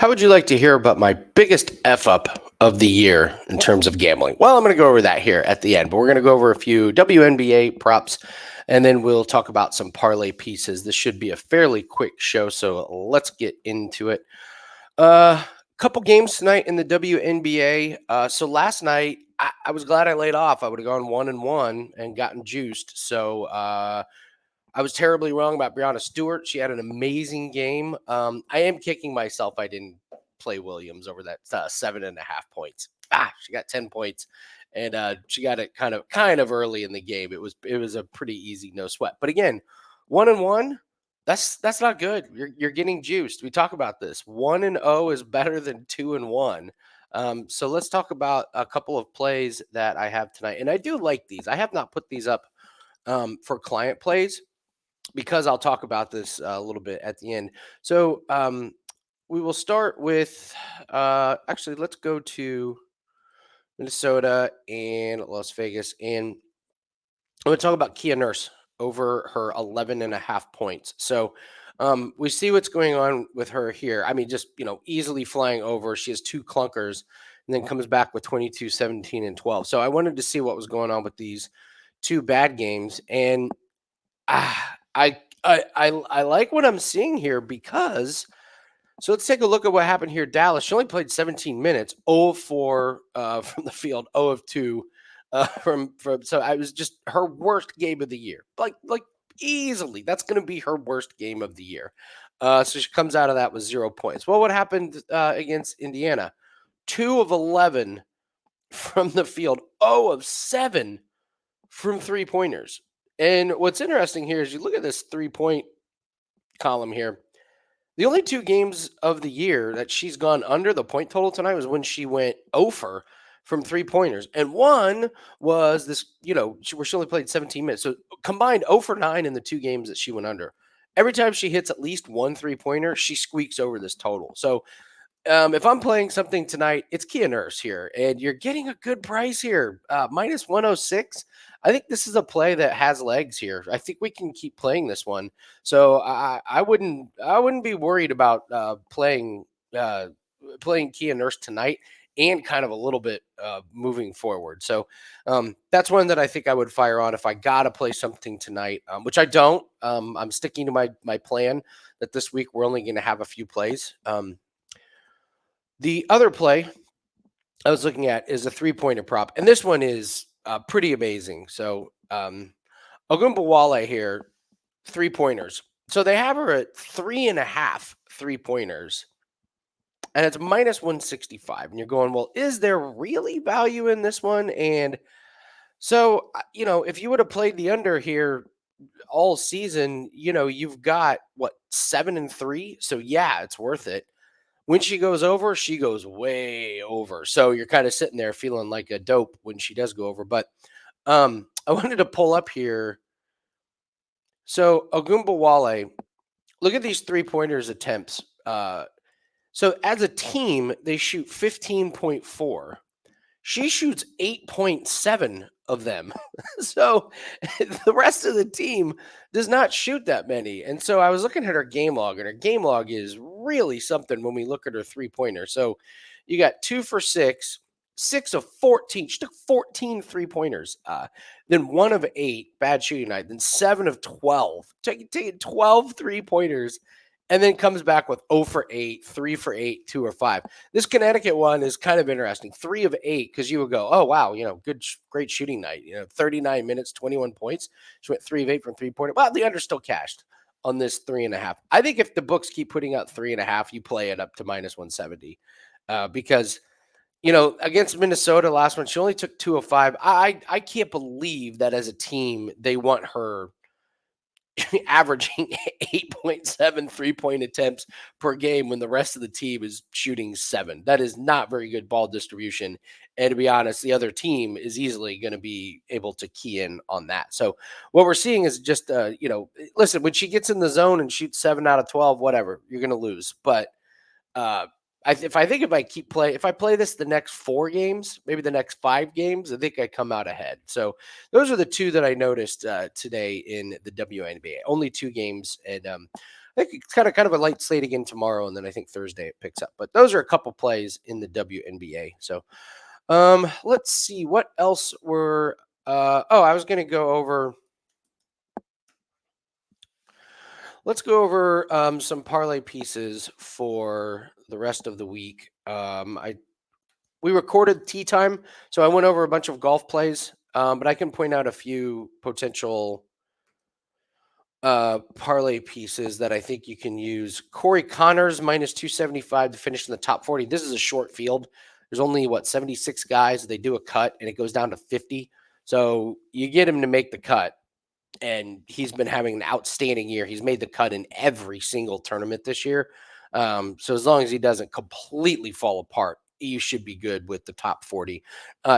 How would you like to hear about my biggest F up of the year in terms of gambling? Well, I'm going to go over that here at the end, but we're going to go over a few WNBA props and then we'll talk about some parlay pieces. This should be a fairly quick show, so let's get into it. Uh, Couple games tonight in the WNBA. So last night, I was glad I laid off. I would have gone 1-1 and gotten juiced. So I was terribly wrong about Brianna Stewart. She had an amazing game. I am kicking myself I didn't play Williams over that 7.5 points. She got 10 points, and she got it kind of early in the game. It was a pretty easy no sweat. But again, 1-1. That's not good. You're getting juiced. We talk about this. 1-0 is better than 2-1. So let's talk about a couple of plays that I have tonight, and I do like these. I have not put these up for client plays because I'll talk about this a little bit at the end. So we will start with actually, let's go to Minnesota and Las Vegas. And I'm going to talk about Kia Nurse over her 11.5 points. So we see what's going on with her here. I mean, just, easily flying over. She has two clunkers and then comes back with 22, 17, and 12. So I wanted to see what was going on with these two bad games. And I like what I'm seeing here because so let's take a look at what happened here. Dallas, she only played 17 minutes, 0 of 4 from the field, 0 of 2 from so I was just her worst game of the year. Like easily. That's gonna be her worst game of the year. So she comes out of that with 0 points. Well, what happened against Indiana? 2 of 11 from the field, 0 of 7 from 3 pointers. And what's interesting here is you look at this 3 point column here. The only two games of the year that she's gone under the point total tonight was when she went over from 3 pointers. And one was this, where she only played 17 minutes. So combined 0 for 9 in the two games that she went under. Every time she hits at least one 3 pointer, she squeaks over this total. So if I'm playing something tonight, it's Kia Nurse here, and you're getting a good price here, minus 106. I think this is a play that has legs here. I think we can keep playing this one. So I wouldn't be worried about playing Kia Nurse tonight and kind of a little bit moving forward. So that's one that I think I would fire on if I gotta play something tonight, which I don't. I'm sticking to my plan that this week we're only going to have a few plays. The other play I was looking at is a 3 pointer prop, and this one is pretty amazing. So, Ogunbowale here, 3 pointers. So they have her at 3.5 3 pointers, and it's minus 165. And you're going, well, is there really value in this one? And so, if you would have played the under here all season, you've got what 7-3. So yeah, it's worth it. When she goes over, she goes way over. So you're kind of sitting there feeling like a dope when she does go over. But I wanted to pull up here. So Ogunbowale, look at these 3 pointers attempts. So as a team, they shoot 15.4. She shoots 8.7 of them. So the rest of the team does not shoot that many. And so I was looking at her game log, and her game log is really something when we look at her 3 pointer. So you got 2 for 6, 6 of 14. She took 14 3 pointers. Then 1 of 8, bad shooting night. Then 7 of 12, taking 12 3 pointers. And then comes back with 0 for 8, 3 for 8, 2 or 5. This Connecticut one is kind of interesting. 3 of 8, because you would go, oh, wow, great shooting night. 39 minutes, 21 points. She went 3 of 8 from 3 pointer. Well, the under still cashed on this 3.5. I think if the books keep putting out 3.5, you play it up to minus 170 because, against Minnesota last one, she only took 2 of 5. I can't believe that as a team, they want her averaging 8.7 3-point attempts per game when the rest of the team is shooting 7. That is not very good ball distribution. And to be honest, the other team is easily going to be able to key in on that. So what we're seeing is just, listen, when she gets in the zone and shoots 7 out of 12, whatever, you're going to lose. But if I play this the next 4 games, maybe the next 5 games, I think I come out ahead. So those are the two that I noticed today in the WNBA. Only 2 games, and I think it's kind of a light slate again tomorrow, and then I think Thursday it picks up. But those are a couple plays in the WNBA. So let's see what else were. I was going to go over. Let's go over some parlay pieces for the rest of the week. I We recorded tea time, so I went over a bunch of golf plays, but I can point out a few potential parlay pieces that I think you can use. Corey Connors minus 275 to finish in the top 40. This is a short field. There's only 76 guys. They do a cut and it goes down to 50. So you get him to make the cut, and he's been having an outstanding year. He's made the cut in every single tournament this year. So as long as he doesn't completely fall apart, you should be good with the top 40.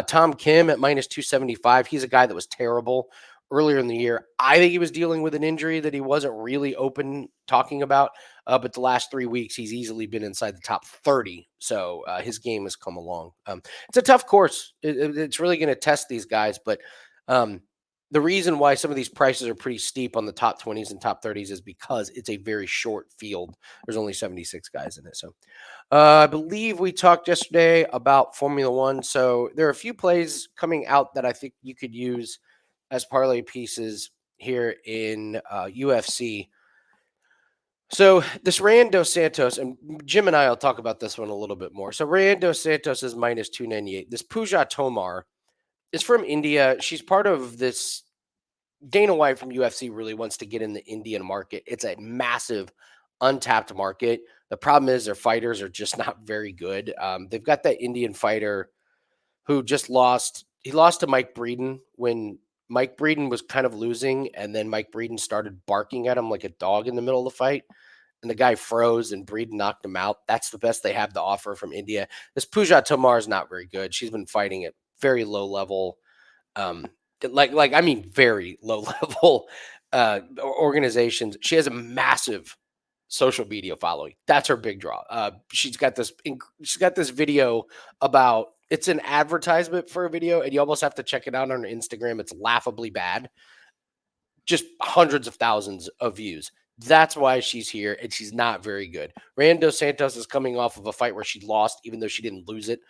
Tom Kim at minus 275. He's a guy that was terrible earlier in the year. I think he was dealing with an injury that he wasn't really open talking about. But the last 3 weeks, he's easily been inside the top 30. So his game has come along. It's a tough course. It's really going to test these guys. But the reason why some of these prices are pretty steep on the top 20s and top 30s is because it's a very short field. There's only 76 guys in it. So I believe we talked yesterday about Formula One. So there are a few plays coming out that I think you could use as parlay pieces here in UFC. So this Ryan Dos Santos, and Jim and I will talk about this one a little bit more. So Ryan Dos Santos is minus 298. This Pooja Tomar is from India. She's part of this. Dana White from UFC really wants to get in the Indian market. It's a massive untapped market. The problem is their fighters are just not very good. They've got that Indian fighter who just lost. He lost to Mike Breeden when Mike Breeden was kind of losing, and then Mike Breeden started barking at him like a dog in the middle of the fight, and the guy froze and Breeden knocked him out. That's the best they have to offer from India. This Pooja Tomar is not very good. She's been fighting at very low level, um, I mean very low level organizations. She has a massive social media following. That's her big draw. She's got this video about, it's an advertisement for a video, and you almost have to check it out on her Instagram. It's laughably bad. Just hundreds of thousands of views. That's why she's here, and she's not very good. Rando Santos is coming off of a fight where she lost, even though she didn't lose it.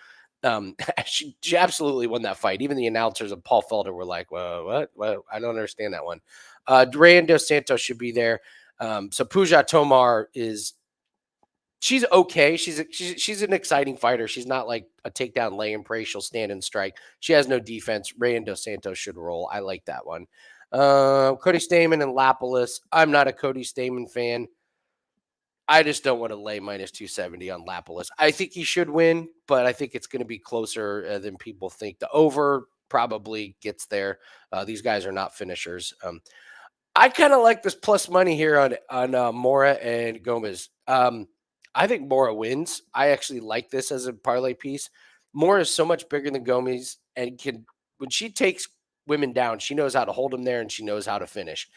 She absolutely won that fight. Even the announcers and Paul Felder were like, "Well, what? Well, I don't understand that one." Rando Santos should be there. So Pooja Tomar she's okay. She's an exciting fighter. She's not like a takedown lay and pray. She'll stand and strike. She has no defense. Rando Santos should roll. I like that one. Cody Stamann and Lapalus. I'm not a Cody Stamann fan. I just don't want to lay minus 270 on Lapalus. I think he should win, but I think it's going to be closer than people think. The over probably gets there. These guys are not finishers. I kind of like this plus money here on Mora and Gomez. I think Mora wins. I actually like this as a parlay piece. Mora is so much bigger than Gomez, and when she takes women down, she knows how to hold them there, and she knows how to finish.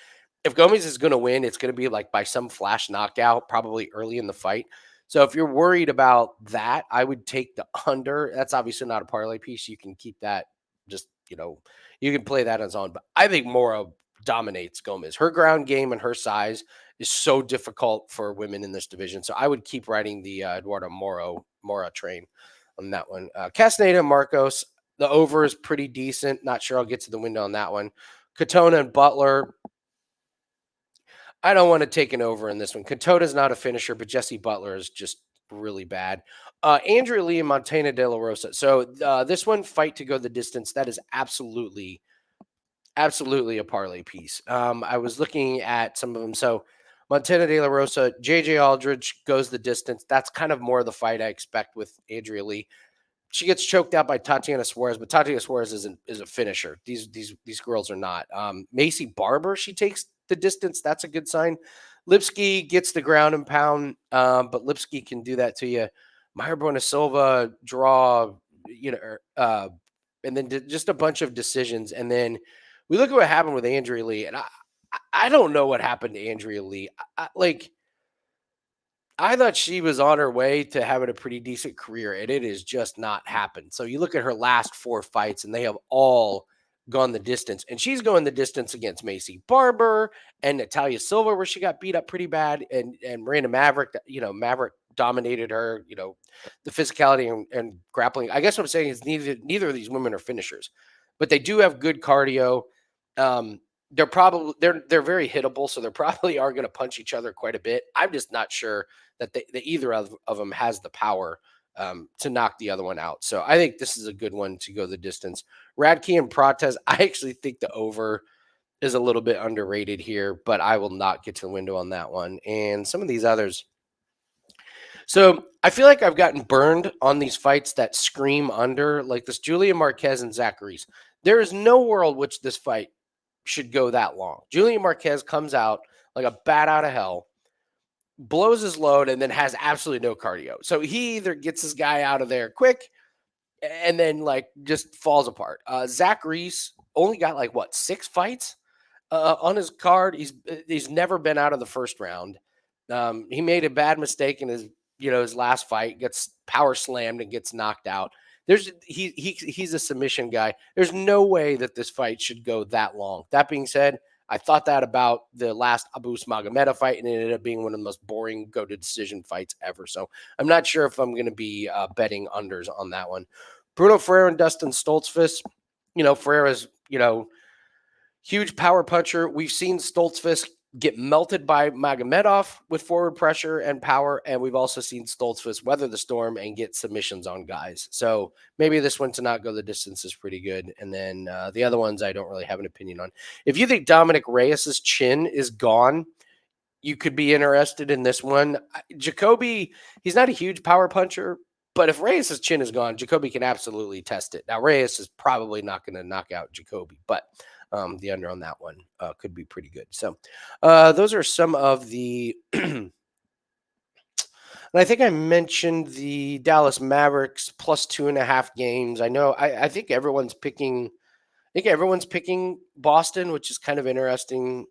If Gomez is going to win, it's going to be like by some flash knockout, probably early in the fight. So if you're worried about that, I would take the under. That's obviously not a parlay piece. You can keep that just, you can play that on its own. But I think Mora dominates Gomez. Her ground game and her size is so difficult for women in this division. So I would keep riding the Eduardo Mora train on that one. Castaneda Marcos, the over is pretty decent. Not sure I'll get to the window on that one. Katona and Butler, I don't want to take an over in this one. Katona's not a finisher, but Jesse Butler is just really bad. Andrea Lee and Montana De La Rosa. So this one, fight to go the distance. That is absolutely a parlay piece. I was looking at some of them. So Montana De La Rosa, JJ Aldridge goes the distance. That's kind of more of the fight I expect with Andrea Lee. She gets choked out by Tatiana Suarez, but Tatiana Suarez is a finisher. These girls are not. Macy Barber, she takes the distance. That's a good sign. Lipsky gets the ground and pound, but Lipsky can do that to you. Meyer Silva draw, and then just a bunch of decisions. And then we look at what happened with Andrea Lee, and I don't know what happened to Andrea Lee. I thought she was on her way to having a pretty decent career, and it has just not happened. So you look at her last 4 fights, and they have all gone the distance, and she's going the distance against Macy Barber and Natalia Silva, where she got beat up pretty bad, and Miranda Maverick. Maverick dominated her. The physicality and grappling. I guess what I'm saying is neither of these women are finishers, but they do have good cardio. Um, they're very hittable, so they probably are going to punch each other quite a bit. I'm just not sure that either of them has the power to knock the other one out. So I think this is a good one to go the distance. Radke and Prates, I actually think the over is a little bit underrated here, but I will not get to the window on that one. And some of these others. So I feel like I've gotten burned on these fights that scream under, like this Julia Marquez and Zacharias. There is no world which this fight should go that long. Julia Marquez comes out like a bat out of hell, blows his load, and then has absolutely no cardio. So he either gets this guy out of there quick and then like just falls apart. Zach Reese only got like what 6 fights on his card. He's never been out of the first round. He made a bad mistake in his last fight, gets power slammed and gets knocked out. He's a submission guy. There's no way that this fight should go that long. That being said, I thought that about the last Abus Magomedov fight, and it ended up being one of the most boring go-to-decision fights ever. So I'm not sure if I'm going to be betting unders on that one. Bruno Ferreira and Dustin Stoltzfus. Ferreira's, huge power puncher. We've seen Stoltzfus get melted by Magomedov with forward pressure and power, and we've also seen Stoltzfus weather the storm and get submissions on guys. So maybe this one to not go the distance is pretty good. And then the other ones I don't really have an opinion on. If you think Dominic Reyes's chin is gone, you could be interested in this one. Jacoby, he's not a huge power puncher, but if Reyes's chin is gone, Jacoby can absolutely test it. Now, Reyes is probably not going to knock out Jacoby, but the under on that one could be pretty good. So those are some of the and I think I mentioned the Dallas Mavericks plus 2.5 games. I know I think everyone's picking Boston, which is kind of interesting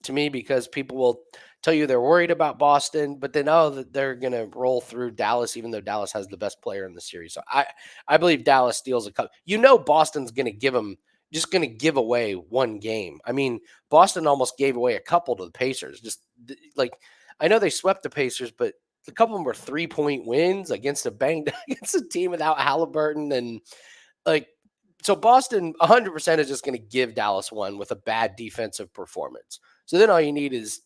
to me because people will tell you they're worried about Boston, but they know that they're going to roll through Dallas, even though Dallas has the best player in the series. So I believe Dallas steals a cup. Boston's going to give away one game. I mean, Boston almost gave away a couple to the Pacers. Like, I know they swept the Pacers, but a couple of them were 3-point wins against against a team without Halliburton. And so Boston 100% is just going to give Dallas one with a bad defensive performance. So then all you need is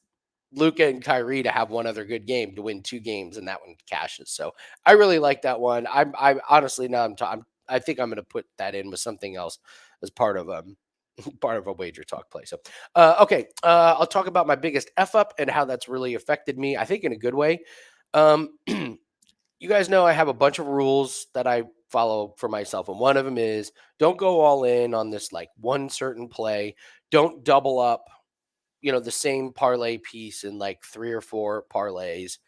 Luka and Kyrie to have one other good game to win 2 games, and that one cashes. So I really like that one. I honestly now I think I'm going to put that in with something else as part of a WagerTalk play. So okay, I'll talk about my biggest F up and how that's really affected me. I think in a good way. You guys know I have a bunch of rules that I follow for myself, and one of them is don't go all in on this like one certain play. Don't double up the same parlay piece in like 3 or 4 parlays.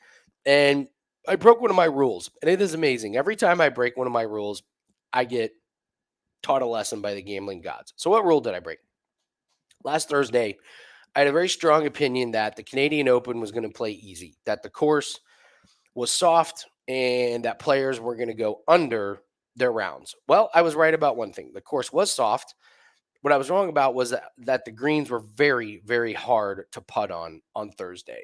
And I broke one of my rules, and it is amazing. Every time I break one of my rules, I get taught a lesson by the gambling gods. So what rule did I break? Last Thursday, I had a very strong opinion that the Canadian Open was going to play easy, that the course was soft, and that players were going to go under their rounds. Well, I was right about one thing. The course was soft. What I was wrong about was that the greens were very, very hard to putt on Thursday.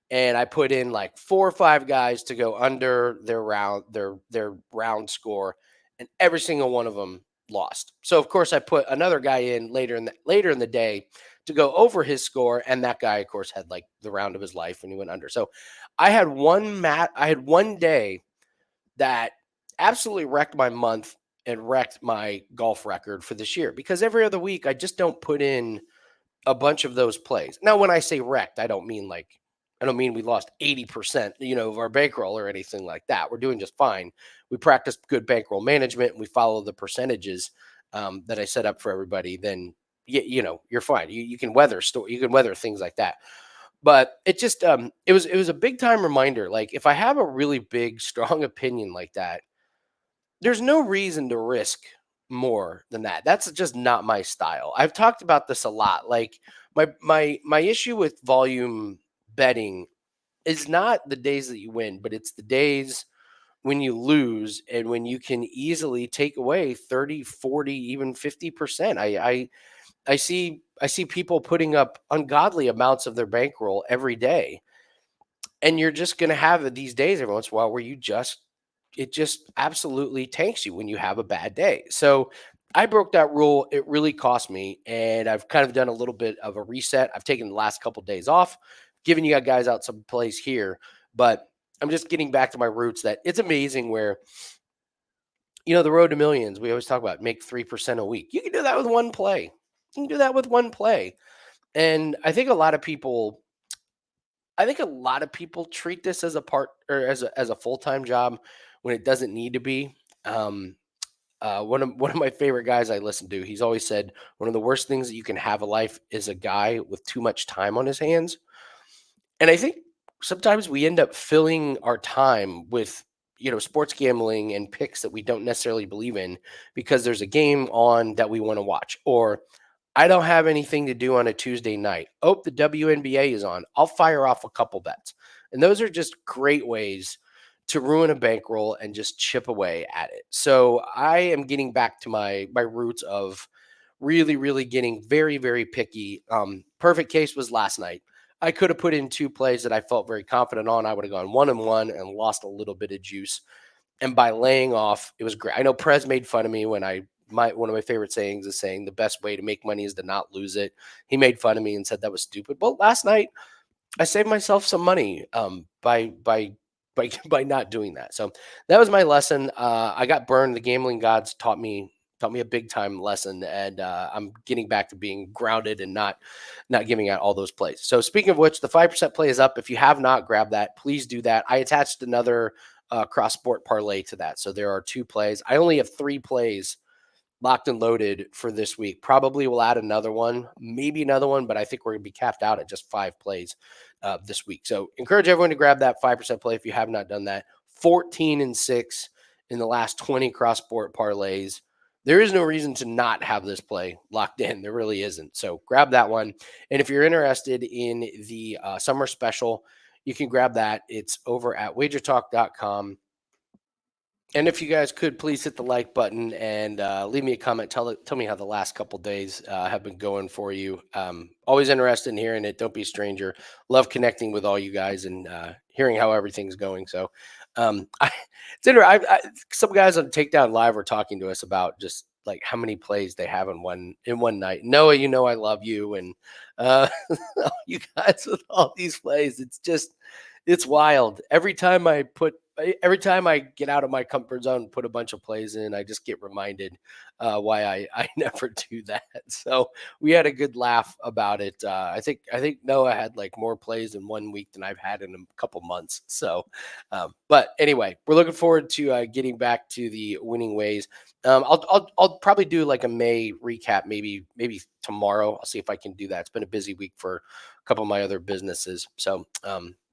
And I put in like 4 or 5 guys to go under their round score, and every single one of them lost. So of course I put another guy in later in the day to go over his score, and that guy of course had like the round of his life and he went under. So I had one day that absolutely wrecked my month and wrecked my golf record for this year, because every other week I just don't put in a bunch of those plays. Now, when I say wrecked, I don't mean we lost 80%, of our bankroll or anything like that. We're doing just fine. We practice good bankroll management and we follow the percentages that I set up for everybody. Then, you're fine. You can weather things like that. But it just it was a big time reminder. Like, if I have a really big, strong opinion like that, there's no reason to risk more than that. That's just not my style. I've talked about this a lot. Like, my issue with volume betting is not the days that you win, but it's the days when you lose and when you can easily take away 30, 40, even 50%. I see people putting up ungodly amounts of their bankroll every day. And you're just going to have these days every once in a while where it just absolutely tanks you when you have a bad day. So I broke that rule. It really cost me. And I've kind of done a little bit of a reset. I've taken the last couple days off, giving you guys out some plays here. But I'm just getting back to my roots that it's amazing where, the road to millions, we always talk about make 3% a week. You can do that with one play. You can do that with one play. And I think a lot of people treat this as a part or as a full-time job when it doesn't need to be. Um, one of my favorite guys I listen to, he's always said one of the worst things that you can have a life is a guy with too much time on his hands. And I think sometimes we end up filling our time with, sports gambling and picks that we don't necessarily believe in because there's a game on that we want to watch. Or I don't have anything to do on a Tuesday night. Oh, the WNBA is on. I'll fire off a couple bets. And those are just great ways to ruin a bankroll and just chip away at it. So I am getting back to my roots of really, really getting very, very picky. Perfect case was last night. I could have put in two plays that I felt very confident on. I would have gone 1-1 and lost a little bit of juice. And by laying off, it was great. I know Prez made fun of me when one of my favorite sayings is saying the best way to make money is to not lose it. He made fun of me and said that was stupid. Well, last night I saved myself some money by not doing that. So that was my lesson. I got burned. The gambling gods taught me a big time lesson, and I'm getting back to being grounded and not giving out all those plays. So speaking of which, the 5% play is up. If you have not grabbed that, please do that. I attached another cross sport parlay to that, so there are two plays. I only have three plays locked and loaded for this week. Probably will add another one, maybe another one, but I think we're going to be capped out at just 5 plays this week. So encourage everyone to grab that 5% play if you have not done that. 14-6 in the last 20 cross sport parlays. There is no reason to not have this play locked in. There really isn't. So grab that one. And if you're interested in the summer special, you can grab that. It's over at WagerTalk.com. And if you guys could please hit the like button and leave me a comment. Tell me how the last couple days have bbeen going for you. Always interested in hearing it. Don't be a stranger. Love connecting with all you guys and hearing how everything's going. So it's interesting. Some guys on Takedown Live were talking to us about just like how many plays they have in one night. Noah, I love you, and you guys with all these plays. It's wild. Every time I get out of my comfort zone and put a bunch of plays in, I just get reminded why I never do that. So we had a good laugh about it. I think Noah had like more plays in 1 week than I've had in a couple months. So, but anyway, we're looking forward to getting back to the winning ways. I'll probably do like a May recap, maybe tomorrow. I'll see if I can do that. It's been a busy week for a couple of my other businesses. So,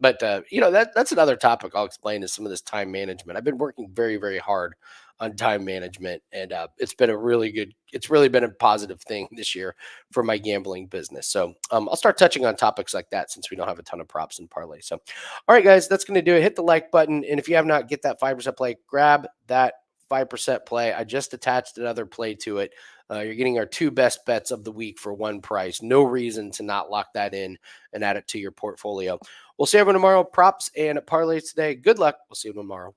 but that's another topic I'll explain is some of this time management. I've been working very, very hard on time management, and it's really been a positive thing this year for my gambling business. So I'll start touching on topics like that since we don't have a ton of props and parlay. So, all right, guys, that's going to do it. Hit the like button. And if you have not get that 5% play, grab that 5% play. I just attached another play to it. You're getting our two best bets of the week for one price. No reason to not lock that in and add it to your portfolio. We'll see everyone tomorrow. Props and parlays today. Good luck. We'll see you tomorrow.